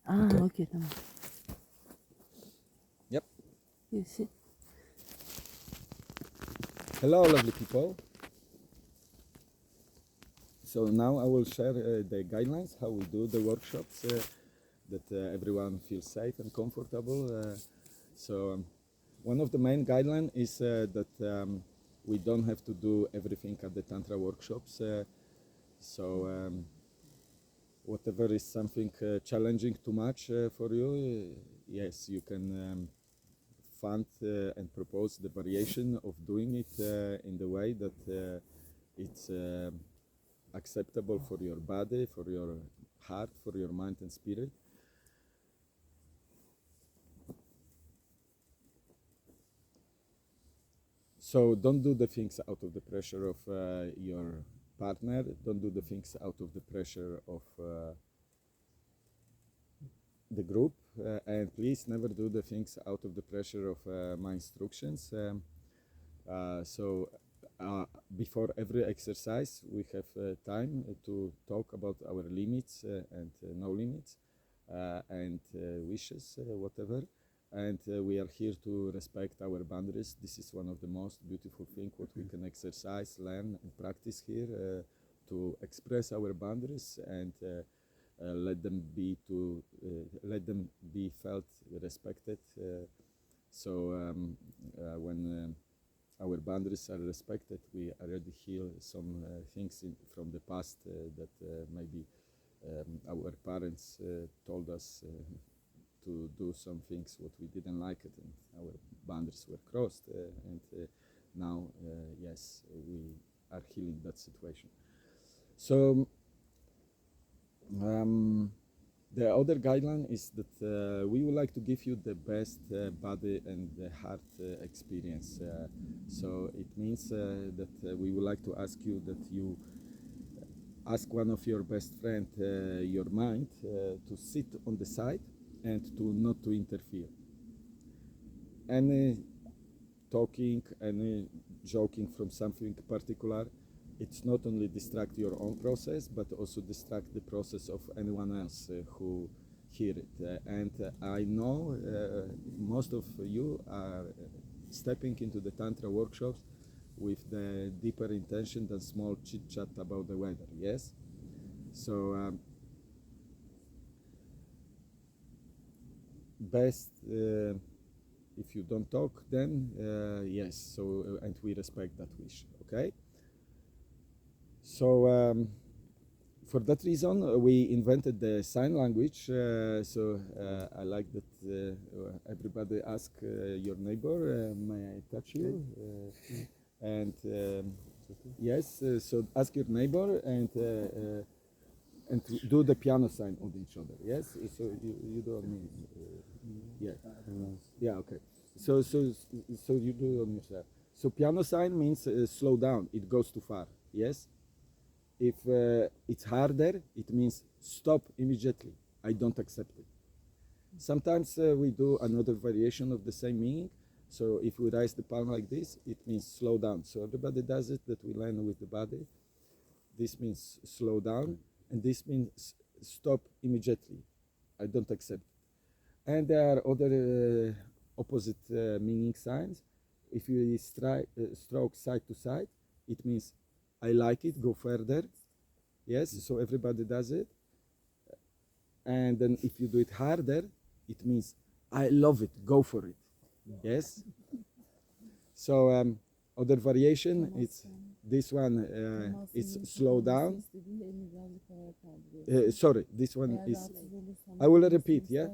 okey, tamam. Yep. Yes. Hello, lovely people. So now I will share the guidelines, how we do the workshops, that everyone feels safe and comfortable. One of the main guidelines is that we don't have to do everything at the Tantra workshops. Whatever is something challenging too much for you, yes, you can fund and propose the variation of doing it in the way that it's acceptable for your body, for your heart, for your mind and spirit. So don't do the things out of the pressure of your partner. Don't do the things out of the pressure of the group. And please never do the things out of the pressure of my instructions. Before every exercise, we have time to talk about our limits and no limits and wishes, whatever. And we are here to respect our boundaries. This is one of the most beautiful things what we can exercise, learn, and practice here to express our boundaries and let them be felt respected. When our boundaries are respected, we already heal some things from the past that maybe our parents told us to do some things what we didn't like it, and our boundaries were crossed. Now, yes, we are healing that situation. So the other guideline is that we would like to give you the best body and the heart experience. So it means that we would like to ask you that you ask one of your best friend, your mind, to sit on the side and to not to interfere. Any talking, any joking from something particular, it's not only distract your own process, but also distract the process of anyone else who hear it. I know most of you are stepping into the Tantra workshops with the deeper intention than small chit chat about the weather. Yes, so best if you don't talk, then yes. So and we respect that wish. Okay. So for that reason, we invented the sign language. I like that everybody ask your neighbor, may I touch you? And yes, so ask your neighbor and do the piano sign on each other. Yes, so you do on me. Yeah, yeah, okay. So you do on yourself. So piano sign means slow down. It goes too far. Yes. If it's harder, it means stop immediately. I don't accept it. Sometimes we do another variation of the same meaning. So if we raise the palm like this, it means slow down. So everybody does it, that we learn with the body. This means slow down, and this means stop immediately. I don't accept it. And there are other opposite meaning signs. If you stroke side to side, it means I like it, go further. Yes, so everybody does it. And then if you do it harder, it means I love it, go for it. Yes. So other variation, it's this one. It's slow down. Sorry, this one is. I will repeat. Yeah.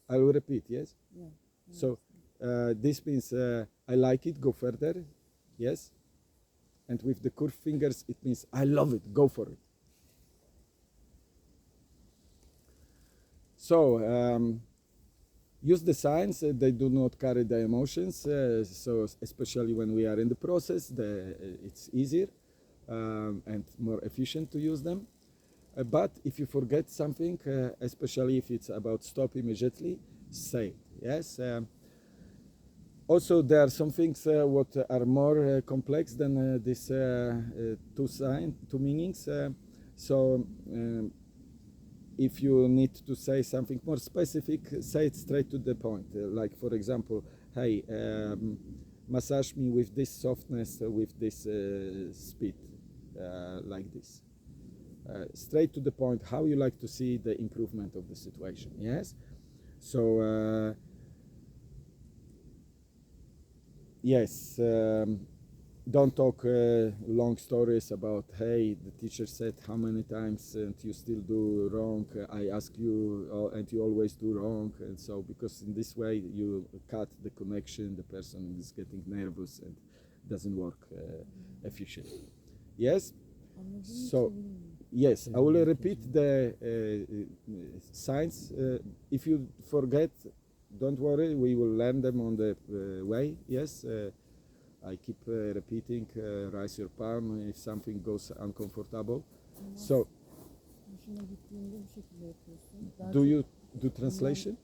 I will repeat. Yes. So this means I like it, go further. Yes. And with the curved fingers, it means I love it, go for it. So use the signs, they do not carry the emotions, so especially when we are in the process, it's easier and more efficient to use them. But if you forget something, especially if it's about stop immediately, say it. Yes. Also, there are some things what are more complex than these two meanings. if you need to say something more specific, say it straight to the point. Like, for example, hey, massage me with this softness, with this speed, like this. Straight to the point, how you like to see the improvement of the situation. Yes? So, yes, don't talk long stories about, hey, the teacher said how many times and you still do wrong. I ask you and you always do wrong. And so, because in this way you cut the connection, the person is getting nervous and doesn't work efficiently. Yes? So, yes, I will repeat the signs. If you forget, don't worry, we will learn them on the way. Yes? I keep repeating, raise your palm if something goes uncomfortable. So, do you do translation?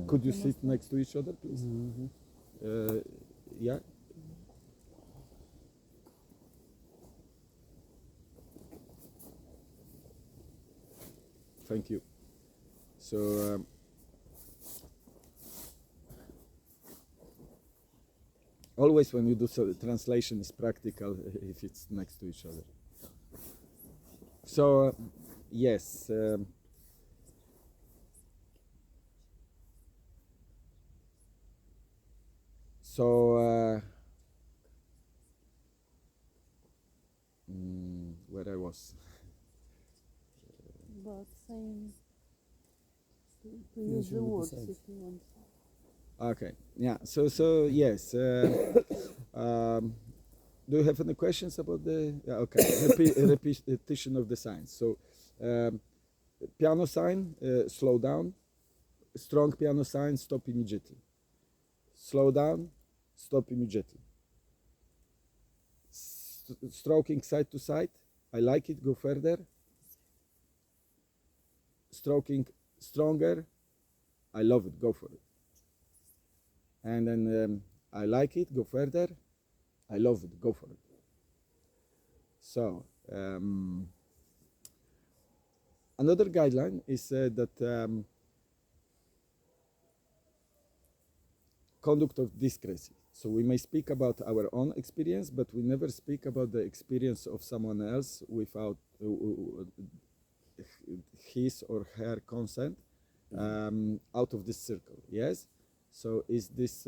Could you sit next to each other, please? Yeah. Thank you. So, always when you do so, translation is practical if it's next to each other. So, yes. Where I was. But saying to use the words if you want. Okay. Yeah. So yes. Do you have any questions about the? Yeah, okay. Repetition of the signs. So, piano sign, slow down. Strong piano sign, stop immediately. Slow down, stop immediately. Stroking side to side, I like it, go further. Stroking stronger, I love it, go for it. And then I like it, go further. I love it, go for it. So, another guideline is that conduct of discrecy. So we may speak about our own experience, but we never speak about the experience of someone else without his or her consent out of this circle. Yes? So is this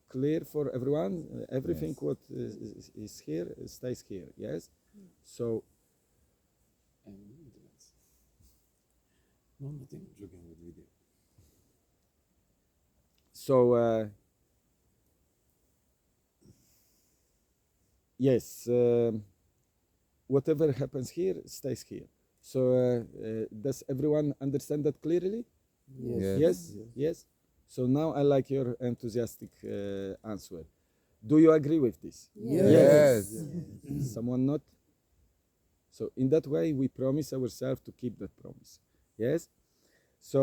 clear for everyone? Everything Yes. what is here stays here. Yes? So Nothing joking with video. so yes, whatever happens here stays here. So does everyone understand that clearly? Yes. Yes? Yes? So now I like your enthusiastic answer. Do you agree with this? Yes. Someone not? So in that way, we promise ourselves to keep that promise. Yes? So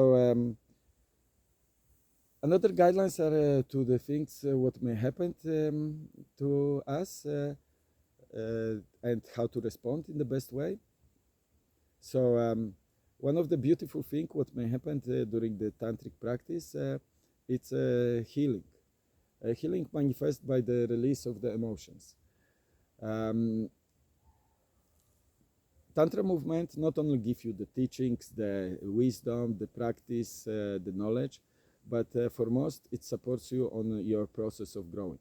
another guidelines are to the things what may happen to us and how to respond in the best way. So one of the beautiful things what may happen during the tantric practice, it's healing. Healing manifests by the release of the emotions. Tantra movement not only give you the teachings, the wisdom, the practice, the knowledge, but foremost it supports you on your process of growing.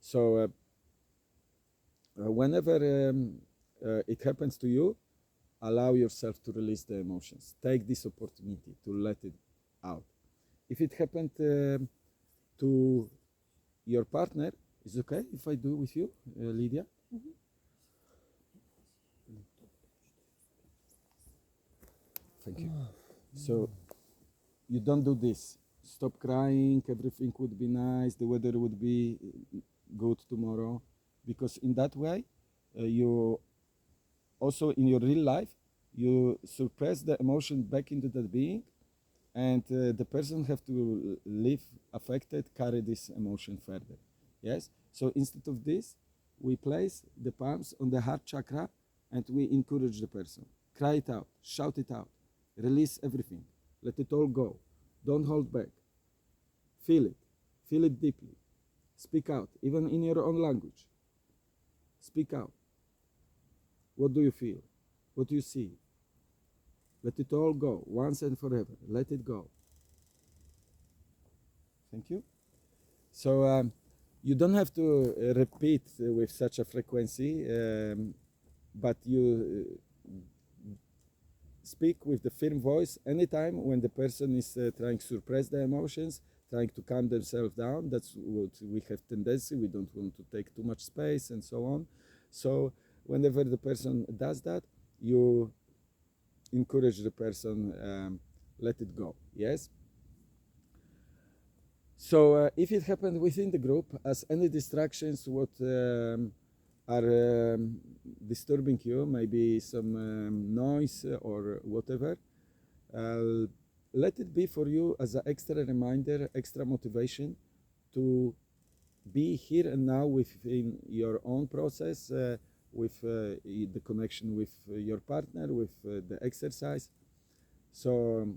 So whenever it happens to you, allow yourself to release the emotions. Take this opportunity to let it out. If it happened to your partner, is it okay if I do with you, Lydia? Thank you. So you don't do this. Stop crying, everything would be nice, the weather would be good tomorrow. Because in that way, you also in your real life, you suppress the emotion back into that being, and the person have to live affected, carry this emotion further. Yes? So instead of this, we place the palms on the heart chakra and we encourage the person. Cry it out, shout it out. Release everything. Let it all go. Don't hold back. Feel it. Feel it deeply. Speak out, even in your own language. Speak out. What do you feel? What do you see? Let it all go, once and forever. Let it go. Thank you. So you don't have to repeat with such a frequency, but you speak with the firm voice anytime when the person is trying to suppress the emotions, trying to calm themselves down. That's what we have tendency. We don't want to take too much space and so on. So whenever the person does that, you encourage the person, let it go. Yes? So if it happened within the group, as any distractions what are disturbing you, maybe some noise or whatever, let it be for you as an extra reminder, extra motivation to be here and now within your own process, with the connection with your partner, with the exercise. So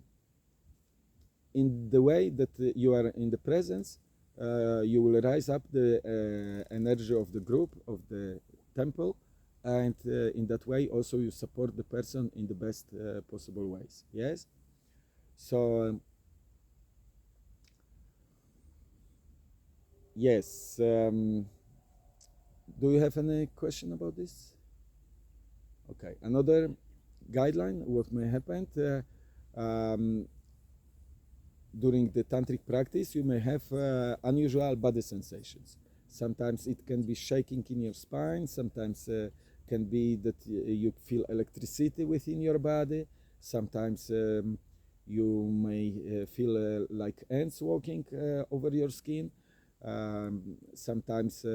in the way that you are in the presence, you will rise up the energy of the group, of the temple, and in that way also you support the person in the best possible ways. Yes? So, yes. Do you have any question about this? Okay. Another guideline, what may happen, during the tantric practice, you may have unusual body sensations. Sometimes it can be shaking in your spine. Sometimes can be that you feel electricity within your body. Sometimes you may feel like ants walking over your skin. Sometimes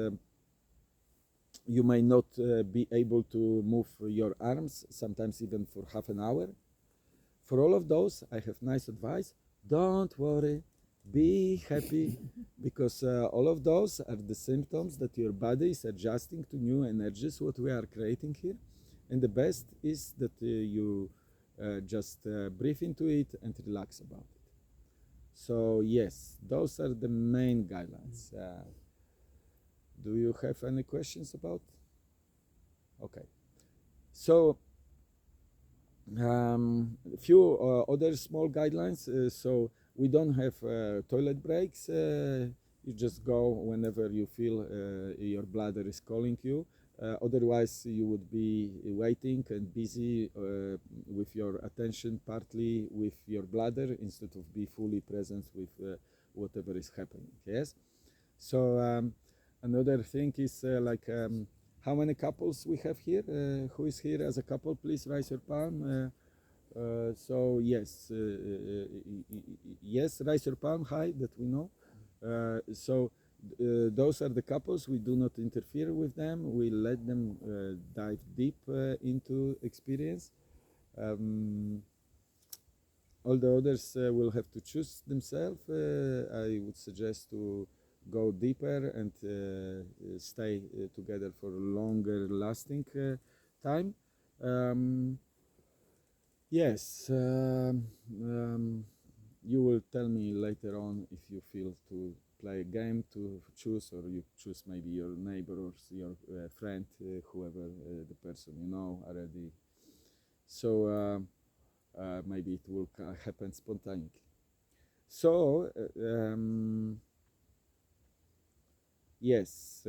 you may not be able to move your arms, sometimes even for half an hour. For all of those, I have nice advice. Don't worry, be happy, because all of those are the symptoms that your body is adjusting to new energies, what we are creating here. And the best is that you just breathe into it and relax about it. So yes, those are the main guidelines. Do you have any questions about? Okay. So a few other small guidelines. So we don't have toilet breaks. You just go whenever you feel your bladder is calling you. Otherwise, you would be waiting and busy with your attention partly with your bladder instead of be fully present with whatever is happening. Yes. So another thing is how many couples we have here? Who is here as a couple? Please raise your palm. So yes, yes, raise your palm high that we know. So those are the couples. We do not interfere with them. We let them dive deep into experience. All the others will have to choose themselves. I would suggest to go deeper and stay together for longer lasting time. Yes, you will tell me later on if you feel to play a game to choose, or you choose maybe your neighbor or your friend, whoever the person you know already. So maybe it will happen spontaneously. So yes,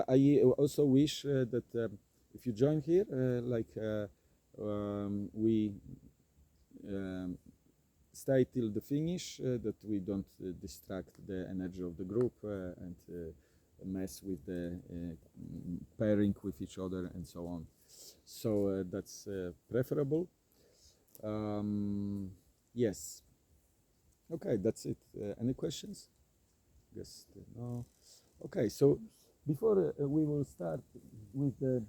I also wish that if you join here, we stay till the finish, that we don't distract the energy of the group and mess with the pairing with each other and so on. So that's preferable. Yes. Okay, that's it. Any questions? Yes. No. Okay, so before we will start with the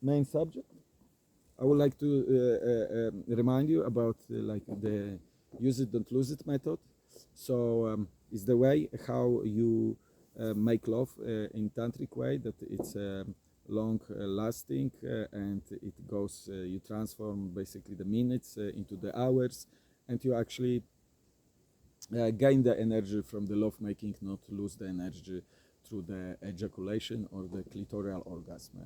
main subject, I would like to remind you about like the use it, don't lose it method. So it's the way how you make love in tantric way, that it's long lasting, and it goes, you transform basically the minutes into the hours, and you actually gain the energy from the lovemaking, not lose the energy through the ejaculation or the clitoral orgasm.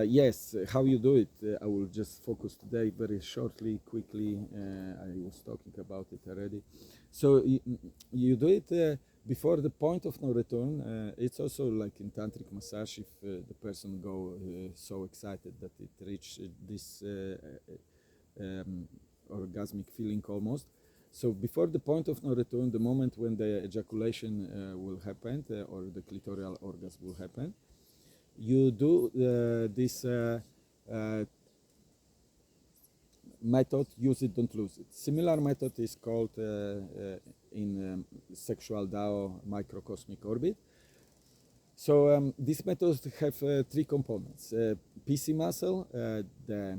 Yes, how you do it, I will just focus today very shortly, quickly. I was talking about it already. So you do it before the point of no return. It's also like in tantric massage, if the person go so excited that it reach this orgasmic feeling almost. So before the point of no return, the moment when the ejaculation will happen or the clitoral orgasm will happen, you do this method, use it, don't lose it. Similar method is called in sexual Dao microcosmic orbit. So this method have three components: PC muscle, the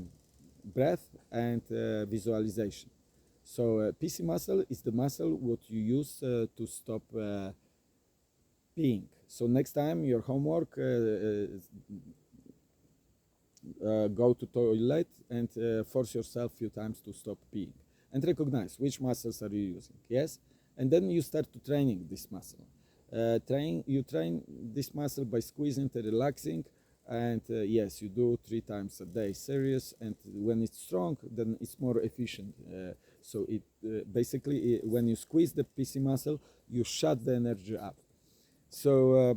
breath, and visualization. So PC muscle is the muscle what you use to stop peeing. So next time your homework, go to toilet and force yourself a few times to stop peeing and recognize which muscles are you using. Yes, and then you start to training this muscle. You train this muscle by squeezing and relaxing, and yes, you do 3 times a day, serious. And when it's strong, then it's more efficient. So it basically, when you squeeze the PC muscle, you shut the energy up. So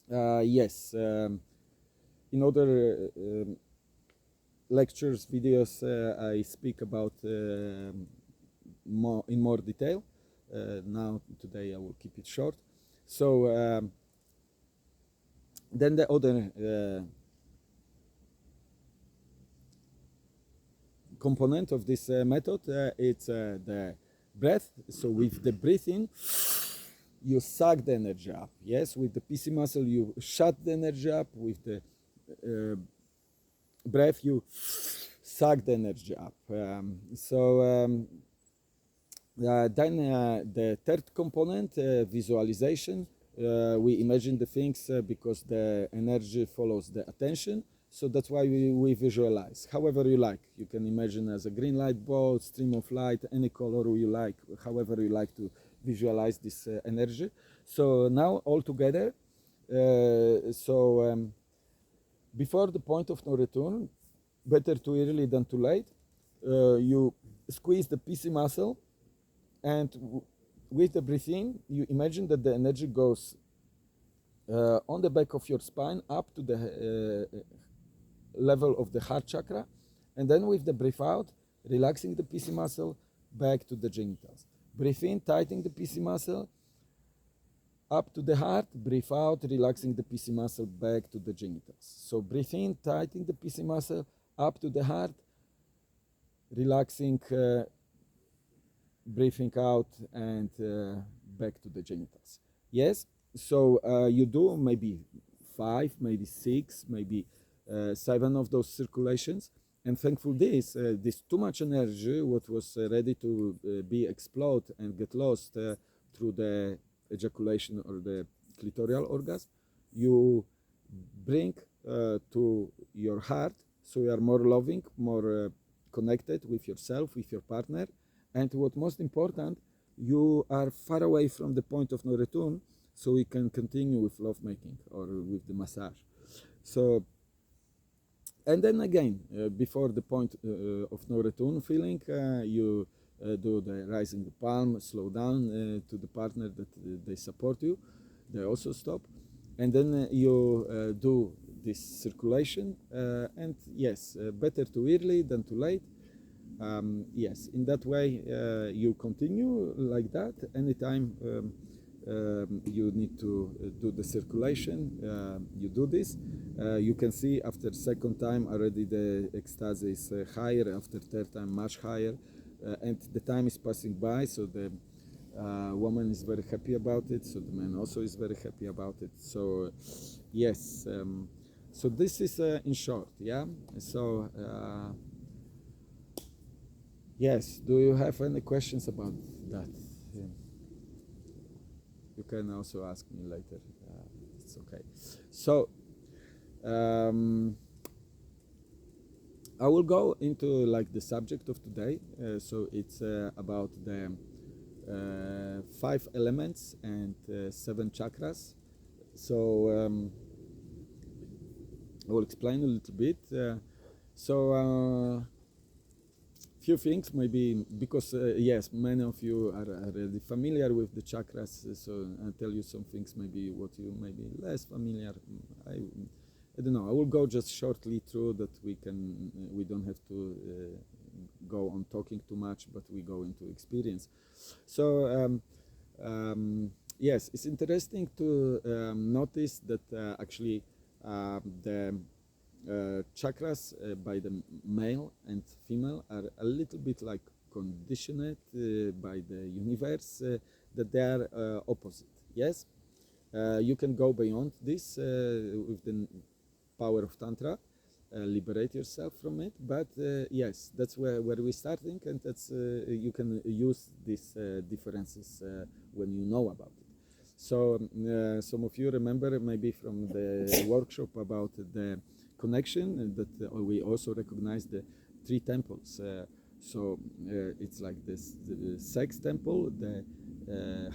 yes, in other lectures, videos, I speak about in more detail. Now today I will keep it short. So then the other component of this method, it's the breath. So with the breathing, you suck the energy up. Yes, with the PC muscle, you shut the energy up. With the breath, you suck the energy up. Then the third component, visualization. We imagine the things because the energy follows the attention. So that's why we visualize. However you like. You can imagine as a green light bulb, stream of light, any color you like, however you like to visualize this energy. So now all together, before the point of no return, better too early than too late, you squeeze the PC muscle, and with the breathing, you imagine that the energy goes on the back of your spine up to the level of the heart chakra, and then with the breath out, relaxing the PC muscle back to the genitals. Breathe in, tightening the PC muscle up to the heart, breathe out, relaxing the PC muscle back to the genitals. So breathe in, tightening the PC muscle up to the heart, relaxing, breathing out, and back to the genitals. Yes, so you do maybe 5, maybe 6, maybe 7 of those circulations, and thankful this too much energy, what was ready to be exploded and get lost through the ejaculation or the clitoral orgasm, you bring to your heart, so you are more loving, more connected with yourself, with your partner, and what most important, you are far away from the point of no return, so we can continue with lovemaking or with the massage. So, and then again, before the point of no return feeling, you do the rising the palm, slow down to the partner that they support you, they also stop, and then you do this circulation, and yes, better too early than too late. Yes, in that way you continue like that. Anytime you need to do the circulation, you do this. You can see after second time already the ecstasy is higher, after third time much higher, and the time is passing by, so the woman is very happy about it, so the man also is very happy about it. So yes, so this is in short, yeah. So yes, do you have any questions about that? Yeah. You can also ask me later. It's Yes. Okay. So I will go into like the subject of today. So it's about the 5 elements and 7 chakras. So I will explain a little bit. Few things maybe because yes, many of you are already familiar with the chakras. So I'll tell you some things maybe what you may be less familiar. I don't know. I will go just shortly through that. We don't have to go on talking too much, but we go into experience. So yes, it's interesting to notice that actually the chakras by the male and female are a little bit like conditioned by the universe that they are opposite. Yes, you can go beyond this with the power of Tantra, liberate yourself from it. But yes, that's where we're starting, and that's you can use these differences when you know about it. So some of you remember maybe from the workshop about the connection, and that we also recognize the 3 temples. So it's like this: the sex temple, the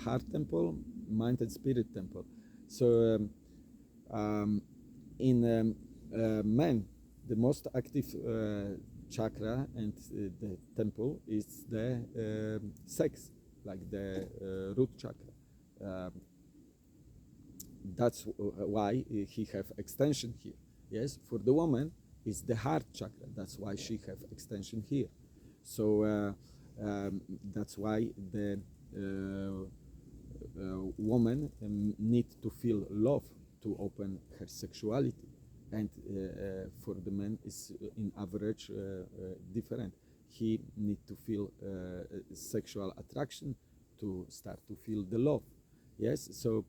heart temple, mind and spirit temple. So in men, the most active chakra and the temple is the sex, like the root chakra. That's why he have extension here. Yes, for the woman is the heart chakra. That's why she have extension here. So that's why the woman need to feel love to open her sexuality, and for the man is in average different. He need to feel sexual attraction to start to feel the love. Yes, so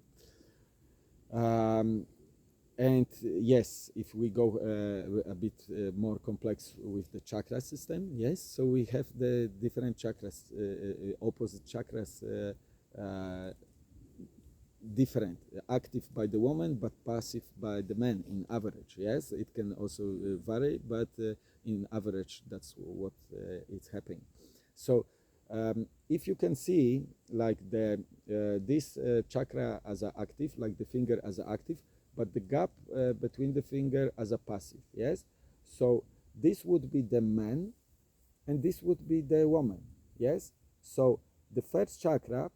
and yes, if we go a bit more complex with the chakra system, yes, so we have the different chakras, opposite chakras, different, active by the woman but passive by the man in average. Yes, it can also vary, but in average that's what is happening. So if you can see like the this chakra as a active, like the finger as a active, but the gap between the finger as a passive. Yes, so this would be the man and this would be the woman. Yes, so the first chakra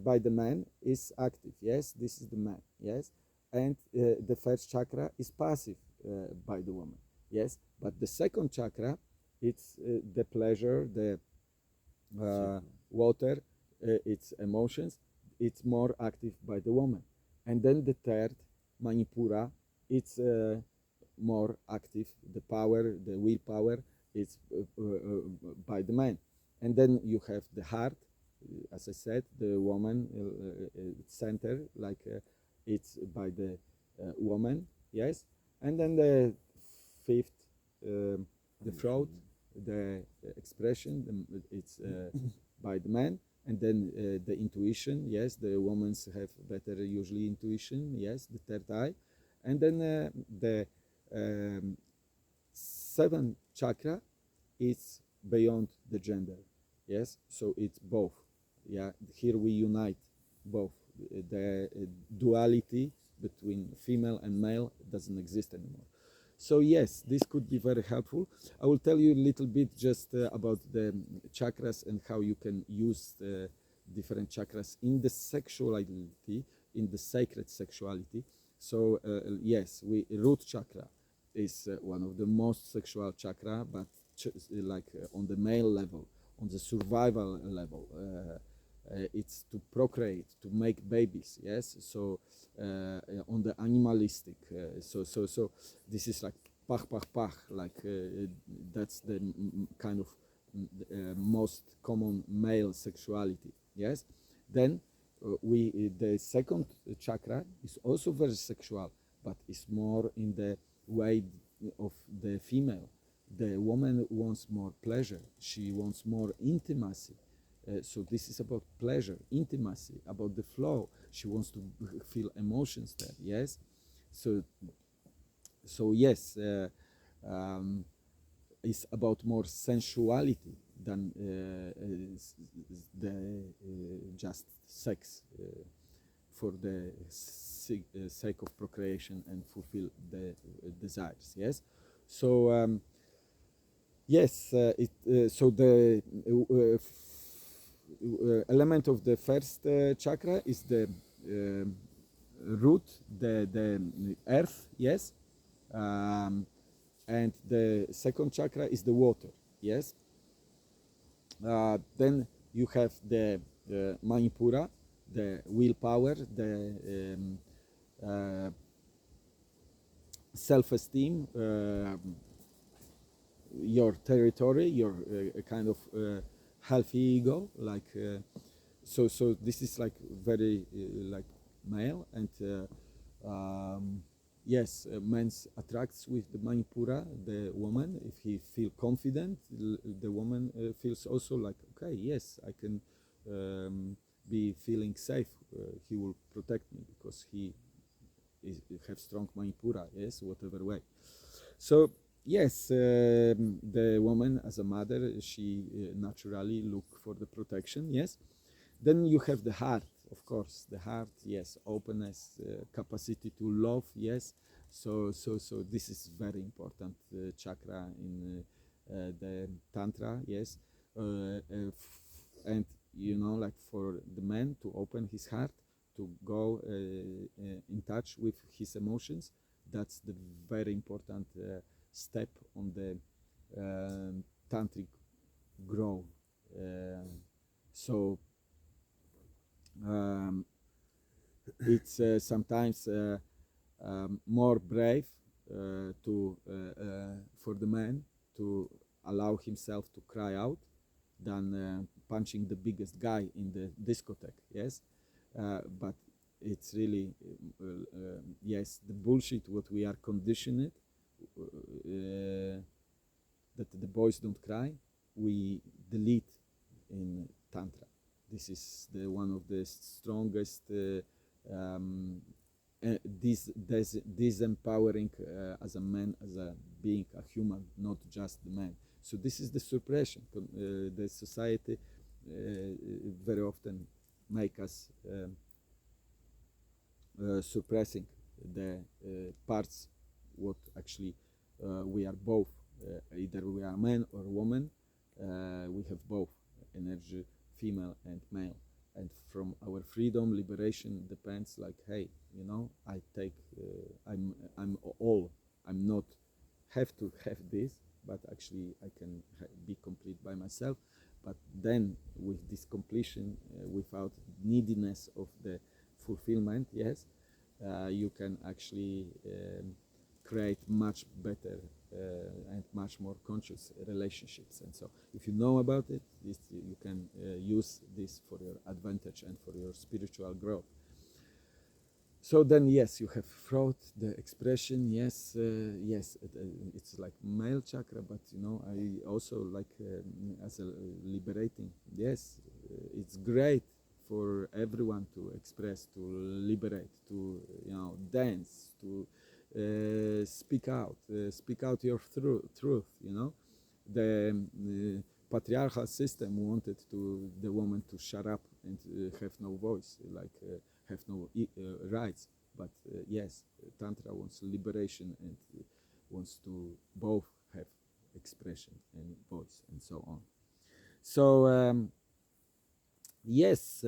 by the man is active. Yes, this is the man. Yes, and the first chakra is passive by the woman. Yes, but the second chakra, it's the pleasure, the water, its emotions, it's more active by the woman. And then the third, Manipura, it's more active, the power, the willpower, it's by the man. And then you have the heart, as I said, the woman center, like it's by the woman, yes. And then the fifth, the throat, the expression, it's by the man. And then the intuition, yes, the women have better usually intuition, yes, the third eye. And then the seventh chakra is beyond the gender, yes, so it's both. Yeah, here we unite both. The duality between female and male doesn't exist anymore. So yes, this could be very helpful. I will tell you a little bit just about the chakras and how you can use the different chakras in the sexuality, in the sacred sexuality. So yes, root chakra is one of the most sexual chakra, but like on the male level, on the survival level. It's to procreate, to make babies. Yes, so on the animalistic. So this is like pach pach pach. Like that's the kind of most common male sexuality. Yes, then the second chakra is also very sexual, but it's more in the way of the female. The woman wants more pleasure. She wants more intimacy. So this is about pleasure, intimacy, about the flow. She wants to feel emotions there, yes? so so yes, it's about more sensuality than the just sex for the sake of procreation and fulfill the desires. Yes, so yes, so the element of the first chakra is the root, the earth. Yes, um, and the second chakra is the water. Yes, then you have the Manipura, the willpower, the self-esteem, your territory, your kind of healthy ego, like so this is like very like male, and yes, man attracts with the Manipura the woman. If he feel confident, the woman feels also like, okay, yes, I can be feeling safe. He will protect me because he have strong Manipura. Yes, whatever way. So yes, the woman as a mother, she naturally look for the protection. Yes. Then you have the heart, of course. The heart, yes, openness, capacity to love. Yes. So this is very important chakra in the Tantra. Yes. And you know, like for the man to open his heart, to go in touch with his emotions, that's the very important step on the tantric growth. So um, it's sometimes more brave for the man to allow himself to cry out than punching the biggest guy in the discotheque. Yes, but it's really yes, the bullshit what we are conditioned that the boys don't cry, we delete in Tantra. This is the one of the strongest disempowering as a man, as a being, a human, not just the man. So this is the suppression. The society very often make us suppressing the parts what actually we are both. Either we are man or woman. We have both energy, female and male. And from our freedom, liberation depends. Like, hey, you know, I take. I'm all. I'm not have to have this, but actually I can be complete by myself. But then with this completion, without neediness of the fulfillment, yes, you can actually create much better and much more conscious relationships. And so if you know about it, you can use this for your advantage and for your spiritual growth. So then, yes, you have throat, the expression. Yes, yes, it's like male chakra, but you know, I also like as a liberating. Yes, it's great for everyone to express, to liberate, to dance, to speak out your truth. You know, the patriarchal system wanted the woman to shut up and have no voice, like have no rights. But yes, Tantra wants liberation and wants to both have expression and voice and so on. So yes, we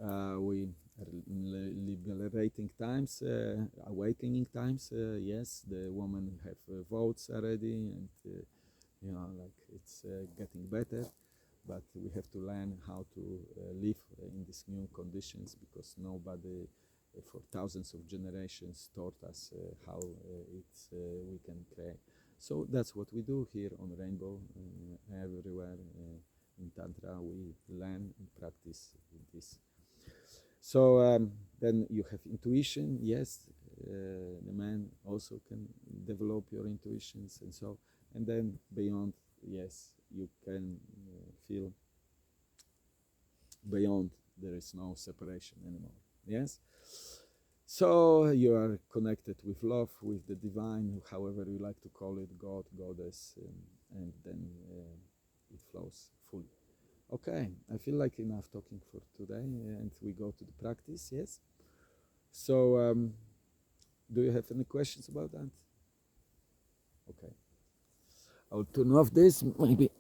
are liberating times, awakening times. Yes, the women have votes already, and like it's getting better, but we have to learn how to live in these new conditions, because nobody for thousands of generations taught us how we can create. So that's what we do here on Rainbow. Everywhere in Tantra we learn and practice this. So then you have intuition. Yes, the man also can develop your intuitions, and so, and then beyond, yes, you can feel beyond. There is no separation anymore. Yes. So you are connected with love, with the divine, however you like to call it, God, goddess, and then it flows fully. Okay, I feel like enough talking for today, and we go to the practice, yes? So, do you have any questions about that? Okay. I'll turn off this, maybe.